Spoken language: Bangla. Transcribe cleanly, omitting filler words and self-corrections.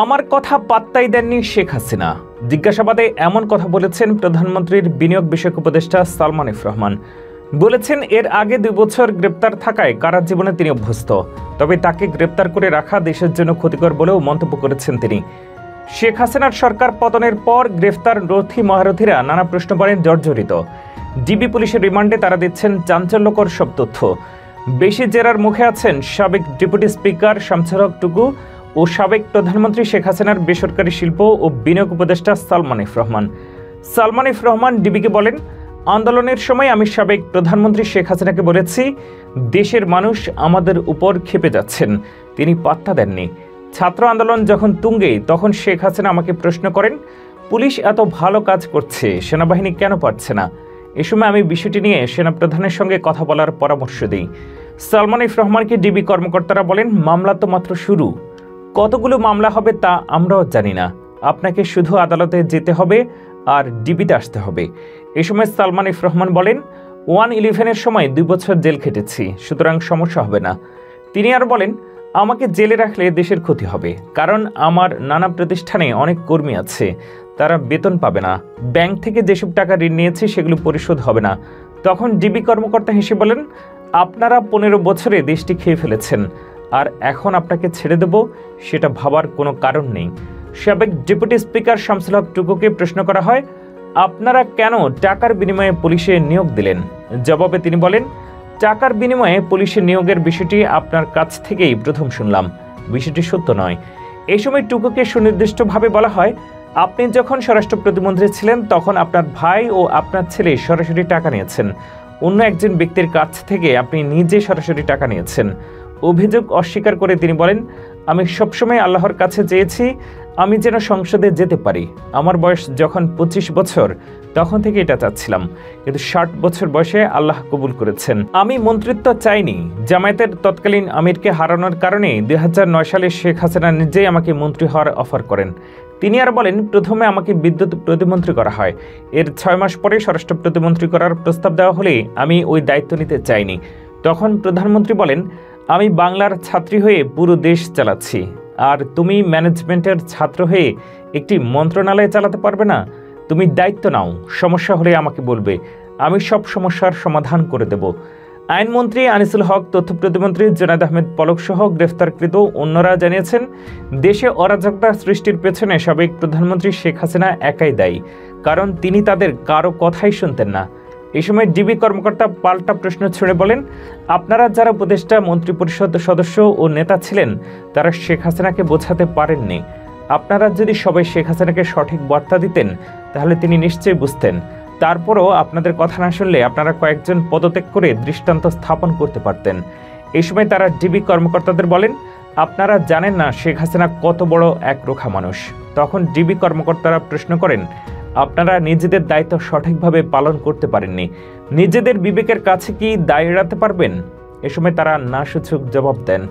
আমার কথা পাত্তাই দেননি শেখ হাসিনা। জিজ্ঞাসাবাদে এমন কথা বলেছেন প্রধানমন্ত্রীর বিনিয়োগ বিষয়ক উপদেষ্টা সালমান এফ রহমান। বলেছেন এর আগে 2 বছর গ্রেপ্তার থাকায় কারাজীবনে তিনি অভ্যস্ত, তবে তাকে গ্রেপ্তার করে রাখা দেশের জন্য ক্ষতিকর বলেও মন্তব্য করেছেন তিনি। শেখ হাসিনার সরকার পতনের পর গ্রেফতার রথী মহারথীরা নানা প্রশ্ন করেন জর্জরিত। ডিবি পুলিশের রিমান্ডে তারা দিচ্ছেন চাঞ্চল্যকর সব তথ্য। বেশি জেরার মুখে আছেন সাবেক ডেপুটি স্পিকার শামছুল হক টুকু ও সাবেক প্রধানমন্ত্রী শেখ হাসিনার বেসরকারি শিল্প ও বিনিয়োগ উপদেষ্টা সালমান এফ রহমান। সালমান এফ রহমান ডিবিকে বলেন, আন্দোলনের সময় আমি সাবেক প্রধানমন্ত্রী শেখ হাসিনাকে বলেছি, দেশের মানুষ আমাদের উপর ক্ষেপে যাচ্ছেন, তিনি পাত্তা দেননি। ছাত্র আন্দোলন যখন তুঙ্গে, তখন শেখ হাসিনা আমাকে প্রশ্ন করেন, পুলিশ এত ভালো কাজ করছে, সেনাবাহিনী কেন পারছে না? এ সময় আমি বিষয়টি নিয়ে সেনাপ্রধানের সঙ্গে কথা বলার পরামর্শ দিই। সালমান এফ রহমানকে ডিবি কর্মকর্তারা বলেন, মামলা তো মাত্র শুরু, কতগুলো মামলা হবে তা আমরাও জানি না, আপনাকে শুধু আদালতে যেতে হবে আর ডিবিতে আসতে হবে। এ সময় সালমান এফ রহমান বলেন, 1-11-এর সময় 2 বছর জেল খেটেছি, সুতরাং সমস্যা হবে না। তিনি আর বলেন, আমাকে জেলে রাখলে দেশের ক্ষতি হবে, কারণ আমার নানা প্রতিষ্ঠানে অনেক কর্মী আছে, তারা বেতন পাবে না, ব্যাংক থেকে যেসব টাকা ঋণ নিয়েছি সেগুলো পরিশোধ হবে না। তখন ডিবি কর্মকর্তা হেসে বলেন, আপনারা 15 বছরে দেশটি খেয়ে ফেলেছেন, আর এখন আপনাকে ছেড়ে দেব সেটা ভাবার কোনো কারণ নেই। সাবেক ডেপুটি স্পিকার শামছুল হক টুকুকে প্রশ্ন করা হয়, আপনারা কেন টাকার বিনিময়ে পুলিশে নিয়োগ দিলেন? জবাবে তিনি বলেন, টাকার বিনিময়ে পুলিশে নিয়োগের বিষয়টি আপনার কাছ থেকেই প্রথম শুনলাম, বিষয়টি সত্য নয়। এই সময় টুকুকে সুনির্দিষ্টভাবে বলা হয়, আপনি যখন স্বরাষ্ট্র প্রতিমন্ত্রী ছিলেন তখন আপনার ভাই ও আপনার ছেলে সরাসরি টাকা নিয়েছেন, অন্য একজন ব্যক্তির কাছ থেকে আপনি নিজে সরাসরি টাকা নিয়েছেন। অভিযোগ অস্বীকার করে তিনি বলেন, আমি সবসময় আল্লাহর কাছে চেয়েছি আমি যেন সংসদে যেতে পারি। আমার বয়স যখন 25 বছর তখন থেকে এটা চাচ্ছিলাম, কিন্তু 60 বছর বয়সে আল্লাহ কবুল করেছেন। আমি মন্ত্রিত্ব চাইনি। জামায়াতের তৎকালীন আমিরকে হারানোর কারণে 2009 সালে শেখ হাসিনা নিজেই আমাকে মন্ত্রী হওয়ার অফার করেন। তিনি আর বলেন, প্রথমে আমাকে বিদ্যুৎ প্রতিমন্ত্রী করা হয়, এর 6 মাস পরে স্বরাষ্ট্র প্রতিমন্ত্রী করার প্রস্তাব দেওয়া হলে আমি ওই দায়িত্ব নিতে চাইনি। তখন প্রধানমন্ত্রী বলেন, আমি বাংলার ছাত্রী হয়ে পুরো দেশ চালাচ্ছি, আর তুমি ম্যানেজমেন্টের ছাত্র হয়ে একটি মন্ত্রণালয় চালাতে পারবে না? তুমি দায়িত্ব নাও, সমস্যা হলে আমাকে বলবে, আমি সব সমস্যার সমাধান করে দেব। আইনমন্ত্রী আনিসুল হক, তথ্য প্রতিমন্ত্রী জুনায়েদ আহমেদ পলক সহ গ্রেফতারকৃত অন্যরা জানিয়েছেন, দেশে অরাজকতা সৃষ্টির পেছনে সাবেক প্রধানমন্ত্রী শেখ হাসিনা একাই দায়ী, কারণ তিনি তাদের কারো কথাই শুনতেন না। এই সময় ডিবি কর্মকর্তা পাল্টা প্রশ্ন ছুড়ে বলেন, আপনারা যারা উপদেষ্টা, মন্ত্রিপরিষদ সদস্য ও নেতা ছিলেন, তারা শেখ হাসিনাকে বোঝাতে পারেননি। আপনারা যদি সবাই শেখ হাসিনাকে সঠিক বার্তা দিতেন তাহলে তিনি নিশ্চয়ই বুঝতেন। তারপরও আপনাদের কথা না শুনলে আপনারা কয়েকজন পদত্যাগ করে দৃষ্টান্ত স্থাপন করতে পারতেন। এই সময় তারা ডিবি কর্মকর্তাদের বলেন, আপনারা জানেন না শেখ হাসিনা কত বড় একরোখা মানুষ। তখন ডিবি কর্মকর্তারা প্রশ্ন করেন, আপনারা নিজেদের দায়িত্ব সঠিকভাবে পালন করতে পারেননি, নিজেদের বিবেকের কাছে কি দায় এড়াতে পারবেন? এ সময় তারা না সূচক জবাব দেন।